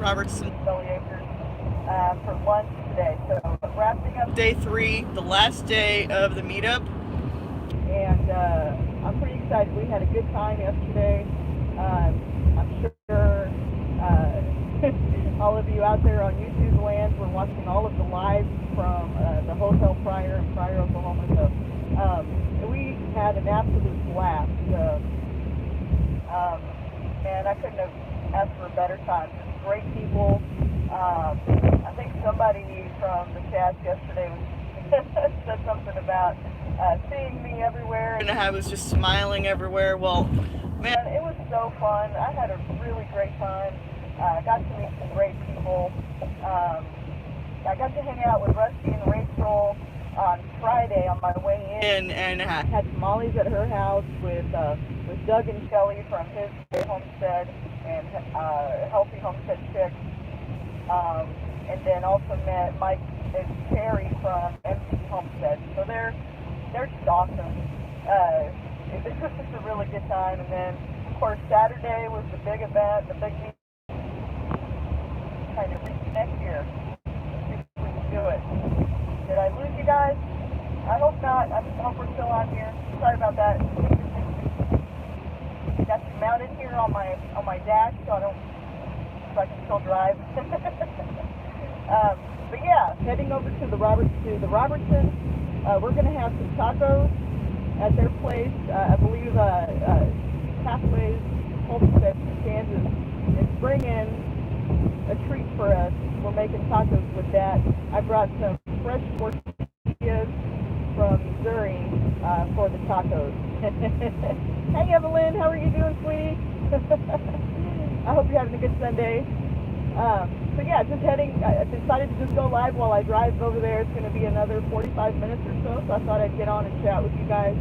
Robertson. For lunch today. So wrapping up day 3, the last day of the meetup. And I'm pretty excited. We had a good time yesterday. I'm sure all of you out there on YouTube land were watching all of the lives from the Hotel Pryor in Pryor, Oklahoma. So we had an absolute blast. And I couldn't have asked for a better time. Just great people. I think somebody from the chat yesterday said something about seeing me everywhere. And I was just smiling everywhere. Well, man, it was so fun. I had a really great time. I got to meet some great people. I got to hang out with Rusty and Rachel on Friday on my way in, and had tamales at her house with Doug and Shelly from his homestead and Healthy Homestead Chicks. And then also met Mike and Terry from MC Homestead. So they're just awesome. It was just a really good time. And then, of course, Saturday was the big event, the big meeting. Trying to reconnect here. Let's see if we can do it. Did I lose you guys? I hope not. I hope we're still on here. Sorry about that. Got you mounted here on my dash, so I can still drive. But yeah, heading over to the Robertson. We're going to have some tacos at their place. I believe Pathways Homestead in Kansas is bringing a treat for us. We're making tacos with that. I brought some fresh tortillas from Missouri for the tacos. Hey Evelyn, how are you doing, sweetie? I hope you're having a good Sunday. So yeah, just heading. I decided to just go live while I drive over there. It's going to be another 45 minutes or so, so I thought I'd get on and chat with you guys.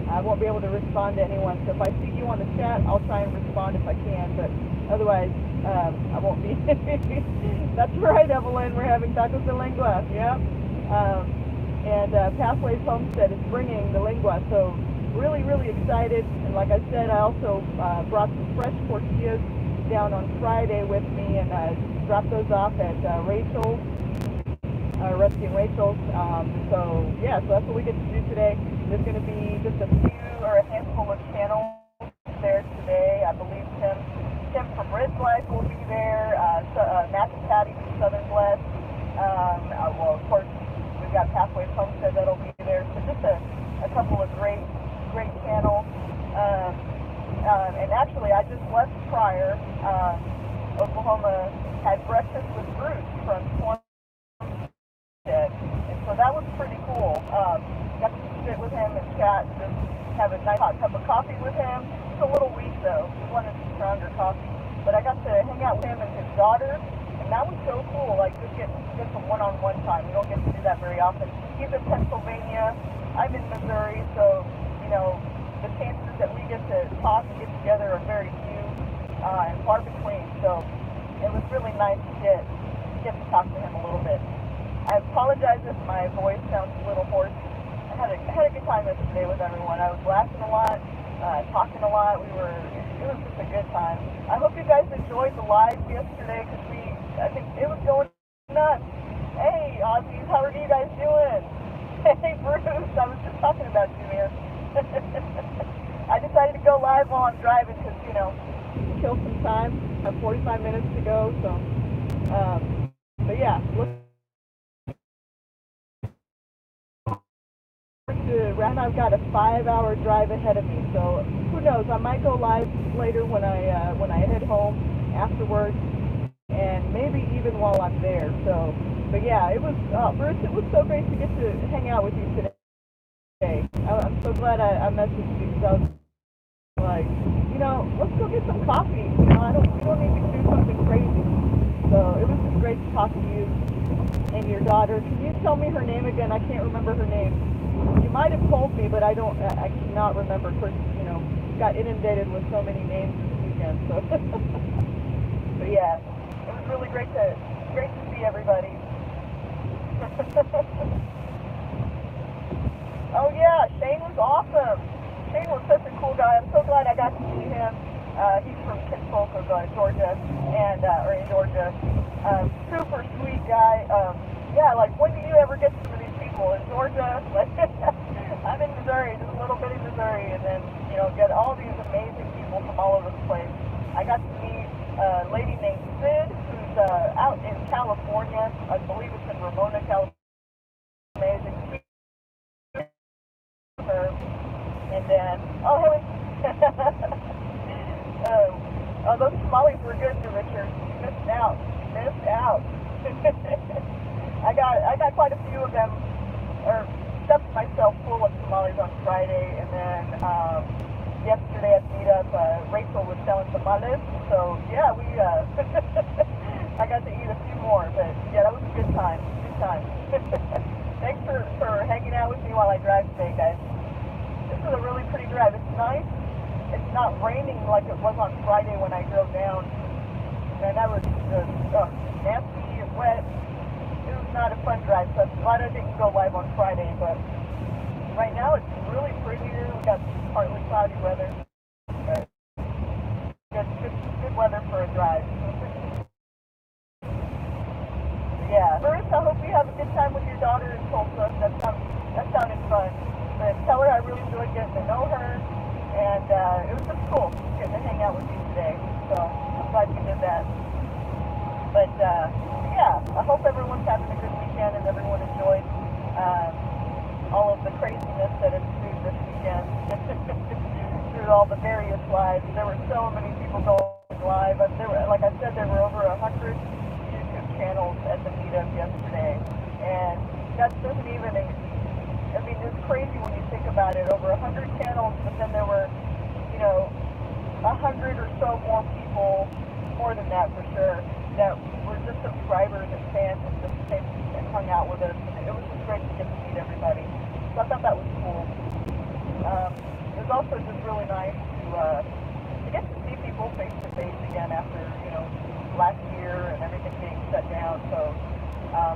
I won't be able to respond to anyone, so if I see you on the chat, I'll try and respond if I can, but otherwise, I won't be. That's right, Evelyn, we're having tacos de lengua, yeah. And Pathways Homestead is bringing the lengua, so really, really excited. And like I said, I also brought some fresh tortillas down on Friday with me, and dropped those off at Rachel's, Rusty and Rachel's. So yeah, so that's what we get to do today. There's going to be just a handful of channels there today. I believe Tim from Ridge Life will be there. Matt and Patty from Southern Bless. Well, of course, we've got Pathways Homestead that'll be there. So just a couple of great channels. And actually, I just left Pryor, Oklahoma, had breakfast with Bruce from Swanstead, and so that was pretty cool. Got to sit with him and chat, and just have a nice hot cup of coffee with him. It's a little weak though. He wanted some stronger coffee, but I got to hang out with him and his daughter, and that was so cool. Like just get some one-on-one time. We don't get to do that very often. He's in Pennsylvania. I'm in Missouri, so the chances that we get to talk and get together are very few and far between. So it was really nice to get to talk to him a little bit. I apologize if my voice sounds a little hoarse. I had a good time yesterday with everyone. I was laughing a lot, talking a lot. It was just a good time. I hope you guys enjoyed the live yesterday because I think it was going nuts. Hey Aussies, how are you guys doing? Hey Bruce, I was just talking about you, man. I decided to go live while I'm driving because, kill some time. I have 45 minutes to go, so, but yeah, I've got a 5-hour drive ahead of me, so who knows, I might go live later when I head home afterwards, and maybe even while I'm there, so, but yeah, it was, Bruce, it was so great to get to hang out with you today. I'm so glad I messaged you because I was like, let's go get some coffee. We don't need to do something crazy. So it was just great to talk to you and your daughter. Can you tell me her name again? I can't remember her name. You might have told me, but I cannot remember. Of course, got inundated with so many names this weekend. So, but yeah, it was really great to see everybody. Oh yeah, Shane was awesome. Shane was such a cool guy. I'm so glad I got to see him. He's from Kinsfolk, Georgia, or in Georgia, sweet guy. Yeah, like, when do you ever get some of these people in Georgia? Like, I'm in Missouri, just a little bitty Missouri, and then, you know, get all these amazing people from all over the place. I got to meet a lady named Sid, who's out in California. I believe it's in Ramona, California. Amazing. Her. And then, oh, hey. Oh, those tamales were good, Richard. You missed out. Missed out. I got quite a few of them, or stuffed myself full of tamales on Friday, and then yesterday at Meetup, Rachel was selling tamales, so yeah, we I got to eat a few more, but yeah, that was a good time. Good time. Thanks for hanging out with me while I drive today, guys. This is a really pretty drive. It's nice. It's not raining like it was on Friday when I drove down. Man, that was nasty and wet. It was not a fun drive, so I'm glad I didn't go live on Friday, but right now it's really pretty here. We got partly cloudy weather. But good weather for a drive. Yeah. First, I hope you have a good time with your daughter in Tulsa. That sounded fun. But tell her I really enjoyed getting to know her, and it was just cool getting to hang out with you today. So I'm glad you did that. But yeah, I hope everyone's having a good weekend and everyone enjoyed all of the craziness that ensued this weekend through all the various lives. There were so many people going live. Like I said, there were over 100 YouTube channels at the Meetup yesterday, and that doesn't even. I mean, it's crazy when you think about it. Over 100 channels, but then there were, you know, 100 or so more people, more than that for sure, that were just subscribers and fans and just came and hung out with us. And it was just great to get to meet everybody. So I thought that was cool. It was also just really nice to get to see people face to face again after, you know, last year and everything being shut down. So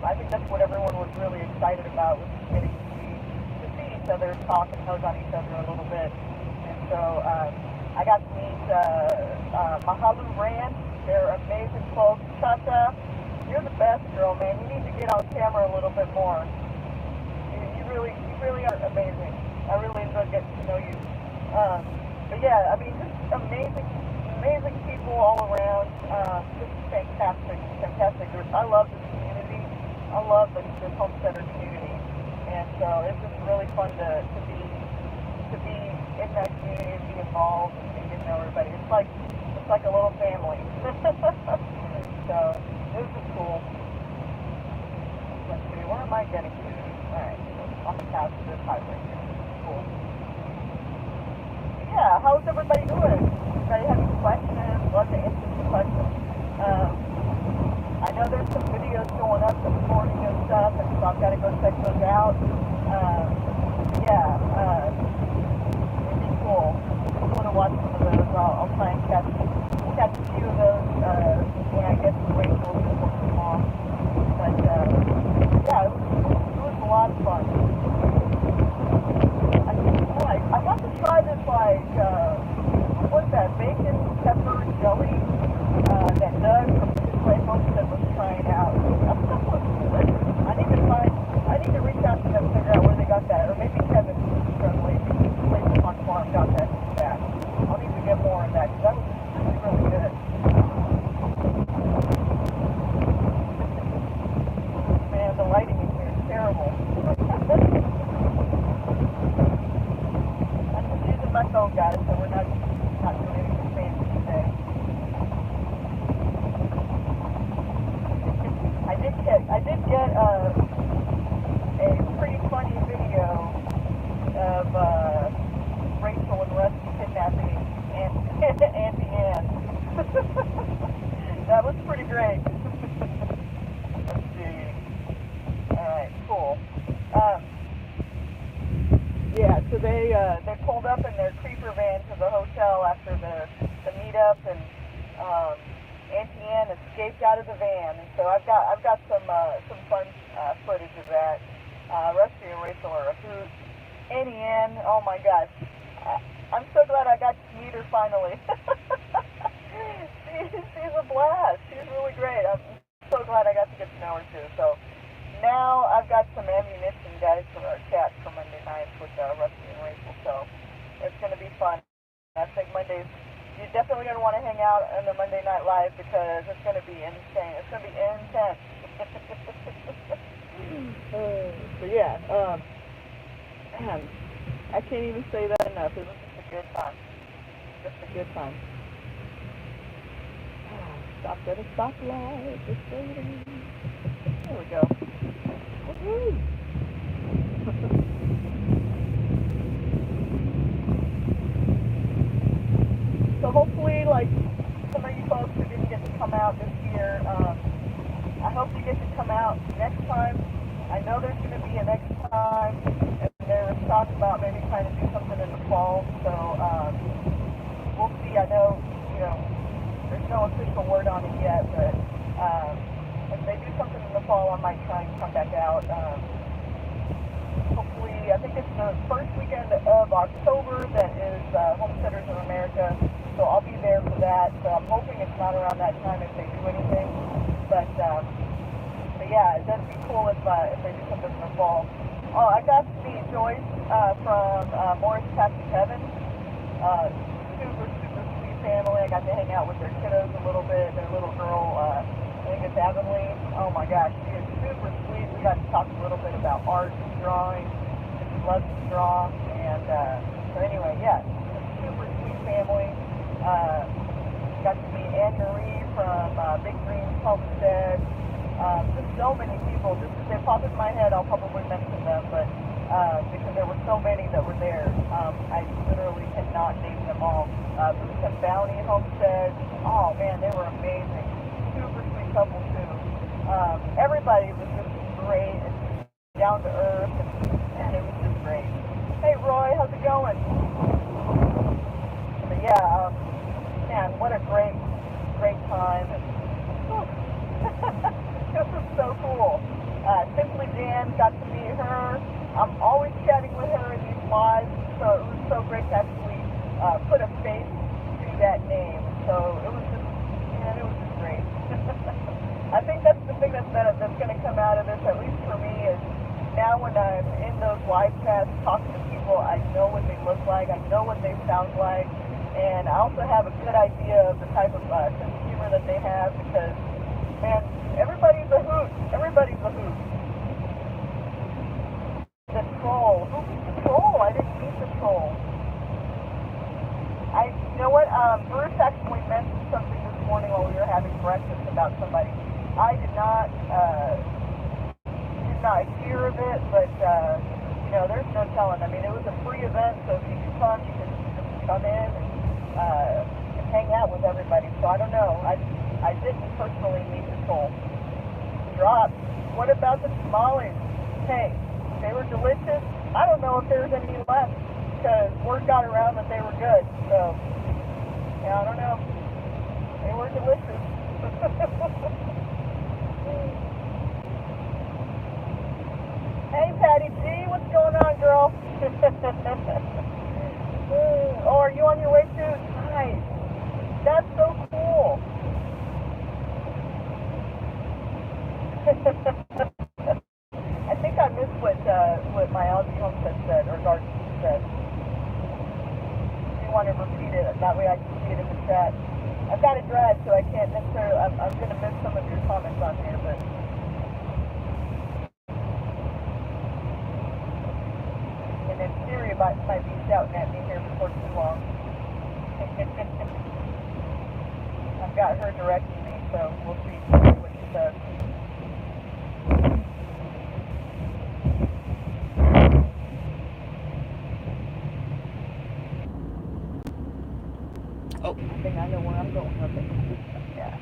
I think that's what everyone was really excited about, was just getting to see each other, talk and hug on each other a little bit. And so I got to meet Mahalu Rand. They're amazing folks. Tata, you're the best, girl, man. You need to get on camera a little bit more. You really are amazing. I really enjoyed getting to know you. But yeah, I mean, just amazing people all around. Just fantastic group. I love this community. I love this homesteader community, and so it's just really fun to be in that community and be involved and get to know everybody. It's like a little family. So it was just cool. Let's see, where am I getting to? All right, on the path to this highway here. Cool. Yeah, how's everybody doing? Anybody have any questions? Love to answer some questions. I know there's some videos going up this morning and stuff, and so I've got to go check those out. Yeah, it'd be cool. I want to watch some of those. I'll try and catch a few of those when I get to Rachel before too long. But yeah, it was a lot of fun. I got to try this what's that, bacon pepper jelly that Doug from his Play Homestead was trying out. That stuff looks delicious. I need to reach out to them and figure out where they got that, or maybe Kevin from Lazy on Farm got that back. I'll need to get more of that, because that was really good. Man, the lighting in here is terrible. I'm just using my phone, guys, so we're not doing anything fancy today. I did get a pretty funny video of Rachel and Rusty kidnapping Auntie Ann. That was pretty great. Let's see. Alright, cool. Yeah, so they pulled up in their creeper van to the hotel after the meetup, and Auntie Ann escaped out of the van, and so I've got some fun footage of that. Rusty and Rachel are a hoot. Auntie Ann, oh my gosh, I'm so glad I got to meet her finally. She's a blast. She's really great. so glad I got to get to know her too. So now I've got some ammunition, guys, for our chat for Monday nights with Rusty and Rachel. So it's going to be fun. I think Mondays, you're definitely going to want to hang out on the Monday Night Live because it's going to be insane. It's going to be intense. So yeah, man, I can't even say that enough. It was just a good time. Just a good time. Stopped at a stoplight, just waiting. There we go. Woo-hoo. So hopefully, like some of you folks who didn't get to come out this year, I hope you get to come out next time. I know there's going to be a next time, and there was talk about maybe trying to do something in the fall. So we'll see. I know, there's no official word on it yet, but if they do something in the fall, I might try and come back out. Hopefully, I think it's the first weekend of October that is Homesteaders of America, so I'll be there for that. So I'm hoping it's not around that time if they do anything, but yeah, that'd be cool if they do something in the fall. Oh, I got to meet Joyce from Morris Taxi Heaven. Super sweet family. I got to hang out with their kiddos a little bit. Their little girl, I think it's Avonlea. Oh my gosh, she is super sweet. We got to talk a little bit about art and drawing. She loves to draw. And so anyway, yeah, super sweet family. Got to meet Anne Marie from Big Green Homestead. Just so many people. Just as they pop in my head, I'll probably mention them, but because there were so many that were there, I literally cannot name them all. Bruce and Bounty Homestead. Oh man, they were amazing. Super sweet couple too. Everybody was just great and down to earth, and it was just great. Hey Roy, how's it going? But yeah, man, what a great time. And, this was so cool. Simply Jan, got to meet her. I'm always chatting with her in these lives, so it was so great to actually put a face to that name. So it was just, man, it was just great. I think that's the thing that's going to come out of this, at least for me, is now when I'm in those live chats talking to people, I know what they look like, I know what they sound like, and I also have a good idea of the type of sense of humor that they have because, man, everybody's a hoot. Everybody's a hoot. The troll. Who's the troll? I didn't meet the troll. You know what? Bruce actually mentioned something this morning while we were having breakfast about somebody. I did not hear of it, but there's no telling. I mean, it was a free event, so if you could come, you could just come in and hang out with everybody. So I don't know. I didn't personally meet the troll. Drop. What about the tamales? Hey, they were delicious. I don't know if there's any left because word got around that they were good. So, yeah, I don't know. They were delicious. Hey, Patty G, what's going on, girl? Oh, are you on your way too? Nice. That's so cool. I think I missed what my Aussie Homestead said, or Garden said. If you want to repeat it, that way I can see it in the chat. I've got to drive, so I can't necessarily, I'm going to miss some of your comments on here, but... And then Siri might be shouting at me here before too long. I've got her directing me, so we'll see what she says. Oh. I think I know where I'm going with it. Yeah.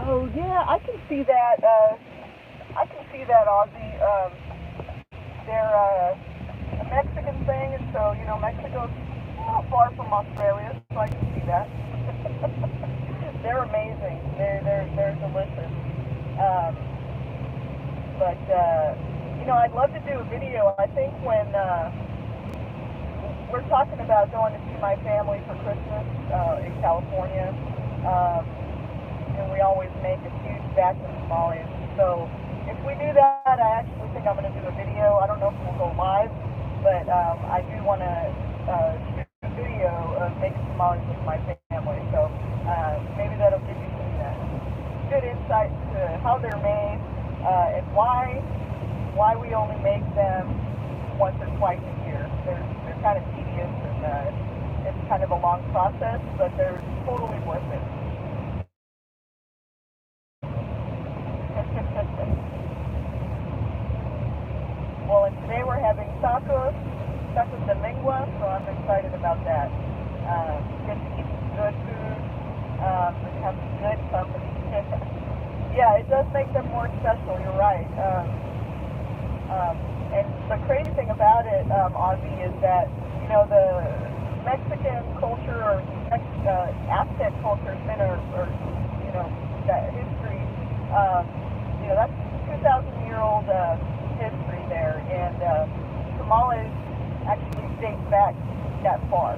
Oh yeah, I can see that. Aussie. They're a Mexican thing, and so Mexico's not far from Australia, so I can see that. They're amazing. They're delicious. But I'd love to do a video. I think when we're talking about going to see my family for Christmas in California, and we always make a huge batch of tamales. So if we do that, I actually think I'm going to do a video. I don't know if we'll go live, but I do want to shoot a video of making tamales with my family. So maybe that'll give you some good insight to how they're made and why we only make them once or twice a year. They're kind of tedious and it's kind of a long process, but they're totally worth it. Well, and today we're having tacos de lengua, so I'm excited about that. Get to eat some good food and have some good company. Yeah, it does make them more special, you're right. And the crazy thing about it, Ozzy, is that, you know, the Mexican culture or Aztec culture has been, or you know, that history, you know, that's 2,000-year-old history there, and tamales actually date back that far.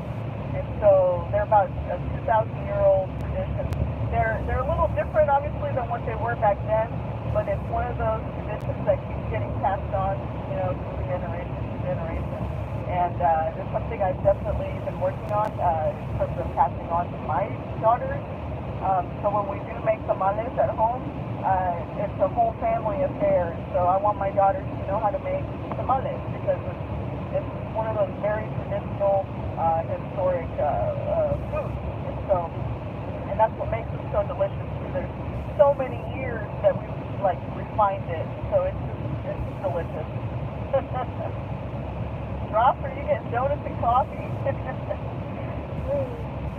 And so they're about a 2,000-year-old tradition. They're a little different, obviously, than what they were back then, but it's one of those traditions that keeps getting passed on, you know, through generation to generation. And it's something I've definitely been working on in terms of passing on to my daughters. So when we do make tamales at home, it's a whole family affair. So I want my daughters to know how to make tamales because it's one of those very traditional, historic foods. And that's what makes it so delicious too. There's so many years that we've refined it, so it's just delicious. Drop, are you getting donuts and coffee?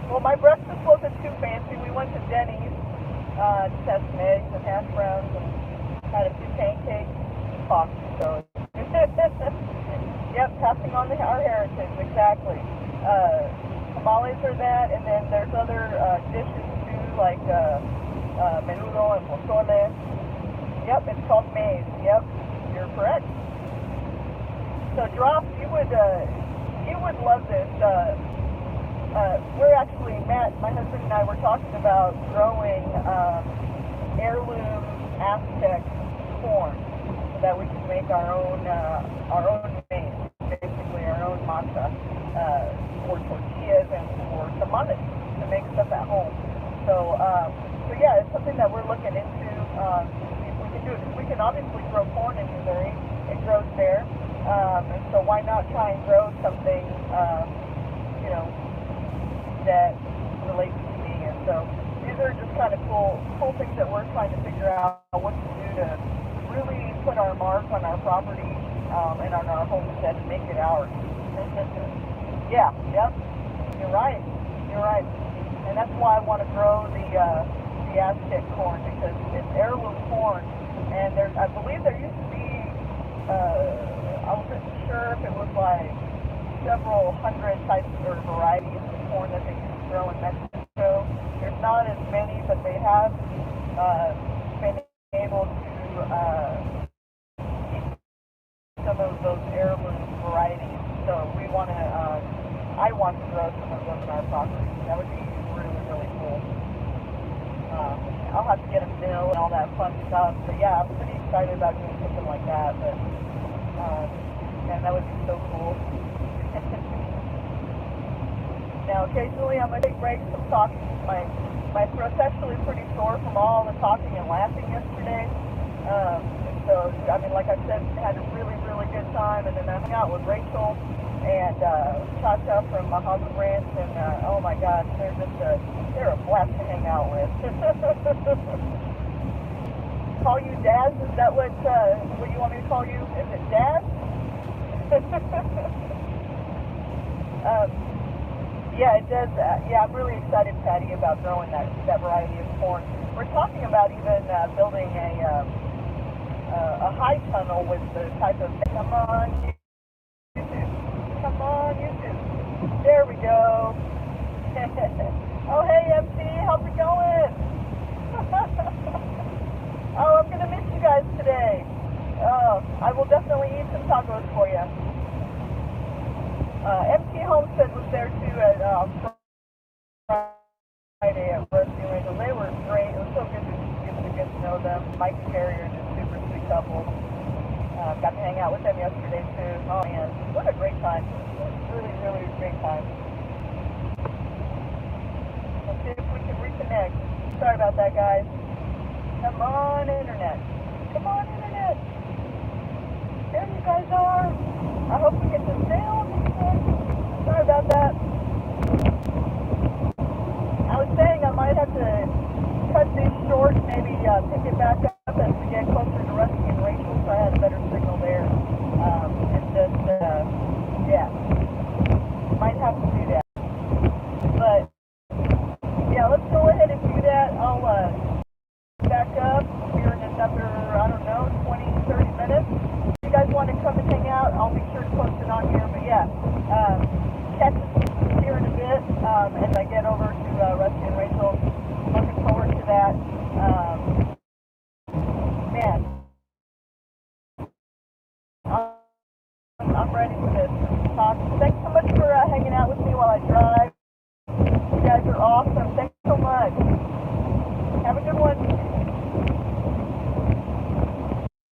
Well, my breakfast wasn't too fancy. We went to Denny's to have some eggs and hash browns and had a few pancakes and coffee. So, yep, passing on our heritage, exactly. Tamales are that, and then there's other dishes too, like menudo and pozole. Yep, it's called maize. Yep, you're correct. So, Drop, you would love this. We're actually, Matt, my husband and I were talking about growing heirloom Aztec corn so that we can make our own maize, basically our own masa for tortillas and for tamales to make stuff at home. So yeah, it's something that we're looking into. If we can do it, because we can obviously grow corn in Missouri. It grows there, and so why not try and grow something, you know, that relates to me. And so these are just kind of cool things that we're trying to figure out what to do to really put our mark on our property and on our homestead and make it ours. Yeah, yep, you're right. And that's why I want to grow the Aztec corn, because it's heirloom corn, and I believe there used to be, I wasn't sure if it was like several hundred types or varieties of corn that they used to grow in Mexico. There's not as many, but they have been able to keep some of those heirloom varieties. So we want to, I want to grow some of those in our property. That would be really, really cool. I'll have to get a mill and all that fun stuff. But yeah, I'm pretty excited about doing something like that. But and that would be so cool. Now, occasionally I'm going to take breaks from talking. My throat's actually pretty sore from all the talking and laughing yesterday. So, I mean, like I said, had a really, really good time. And then I hung out with Rachel and Cha-Cha from Mahogany Ranch. And, oh my gosh, they're a blast to hang out with. Call you Daz? Is that what you want me to call you? Is it Daz? Yeah, it does. Yeah, I'm really excited, Patty, about growing that variety of corn. We're talking about even building a high tunnel with the type of. Come on, YouTube. There we go. Oh, hey, MC, how's it going? Oh, I'm gonna miss you guys today. Oh, I will definitely eat some tacos for you. MT Home Friday at Rusty and Rachel. They were great. It was so good to get to know them. Mike and Carrie are just super sweet couple. Got to hang out with them yesterday too. Oh man, what a great time. Really, really great time. Let's see if we can reconnect. Sorry about that, guys. Come on, internet. Come on, internet. There you guys are. I hope we get to stay on this thing. Sorry about that. I was saying I might have to cut this short, maybe pick it back up as we get closer to Rusty and Rachel, so I had a better signal there. And just, yeah, might have to do that. But, yeah, let's go ahead and do that. I'll back up here in another, I don't know, 20, 30 minutes. If you guys want to come and hang out, I'll be sure to post it on here. But, yeah, catch us here in a bit as I get over to Rusty and Rachel. Looking forward to that.